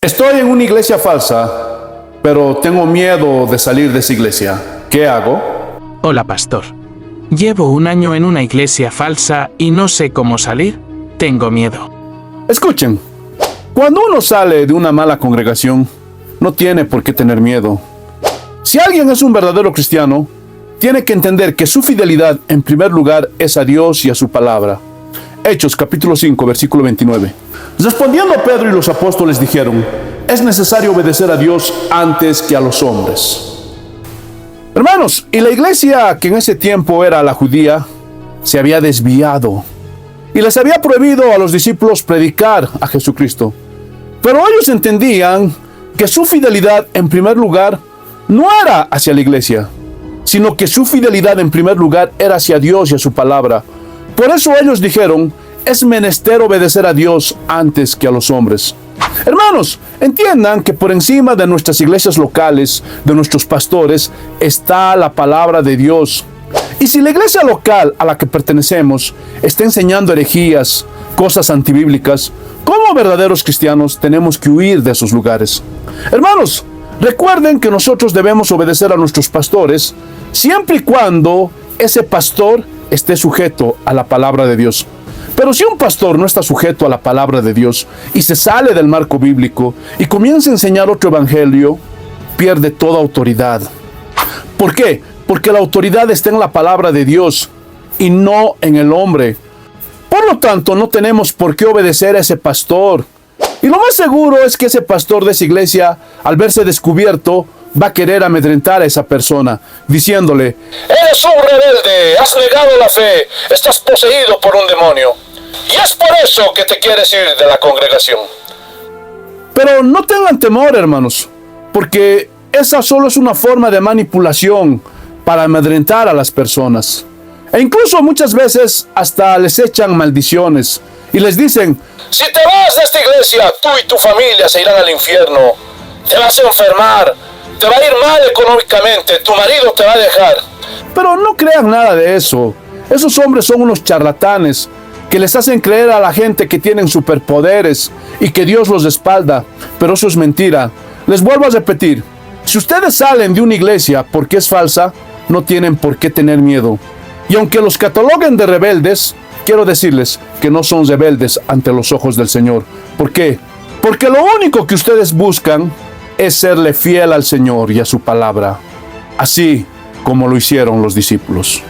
Estoy en una iglesia falsa, pero tengo miedo de salir de esa iglesia. ¿Qué hago? Hola, pastor. Llevo un año en una iglesia falsa y no sé cómo salir. Tengo miedo. Escuchen, cuando uno sale de una mala congregación, no tiene por qué tener miedo. Si alguien es un verdadero cristiano, tiene que entender que su fidelidad en primer lugar es a Dios y a su palabra. Hechos capítulo 5, versículo 29. Respondiendo Pedro y los apóstoles dijeron: es necesario obedecer a Dios antes que a los hombres. Hermanos, y la iglesia que en ese tiempo era la judía, se había desviado y les había prohibido a los discípulos predicar a Jesucristo. Pero ellos entendían que su fidelidad en primer lugar no era hacia la iglesia, sino que su fidelidad en primer lugar era hacia Dios y a su palabra. Por eso ellos dijeron: es menester obedecer a Dios antes que a los hombres. Hermanos, entiendan que por encima de nuestras iglesias locales, de nuestros pastores, está la palabra de Dios. Y si la iglesia local a la que pertenecemos está enseñando herejías, cosas antibíblicas, como verdaderos cristianos tenemos que huir de esos lugares. Hermanos, recuerden que nosotros debemos obedecer a nuestros pastores siempre y cuando ese pastor esté sujeto a la palabra de Dios. Pero si un pastor no está sujeto a la palabra de Dios y se sale del marco bíblico y comienza a enseñar otro evangelio, pierde toda autoridad. ¿Por qué? Porque la autoridad está en la palabra de Dios y no en el hombre. Por lo tanto, no tenemos por qué obedecer a ese pastor. Y lo más seguro es que ese pastor de esa iglesia, al verse descubierto, va a querer amedrentar a esa persona, diciéndole: eres un rebelde, has negado la fe, estás poseído por un demonio. Y es por eso que te quieres ir de la congregación. Pero no tengan temor, hermanos, porque esa solo es una forma de manipulación para amedrentar a las personas. E incluso muchas veces hasta les echan maldiciones y les dicen: si te vas de esta iglesia, tú y tu familia se irán al infierno. Te vas a enfermar, te va a ir mal económicamente, tu marido te va a dejar. Pero no crean nada de eso. Esos hombres son unos charlatanes que les hacen creer a la gente que tienen superpoderes y que Dios los respalda. Pero eso es mentira. Les vuelvo a repetir: si ustedes salen de una iglesia porque es falsa, no tienen por qué tener miedo. Y aunque los cataloguen de rebeldes, quiero decirles que no son rebeldes ante los ojos del Señor. ¿Por qué? Porque lo único que ustedes buscan es serle fiel al Señor y a su palabra, así como lo hicieron los discípulos.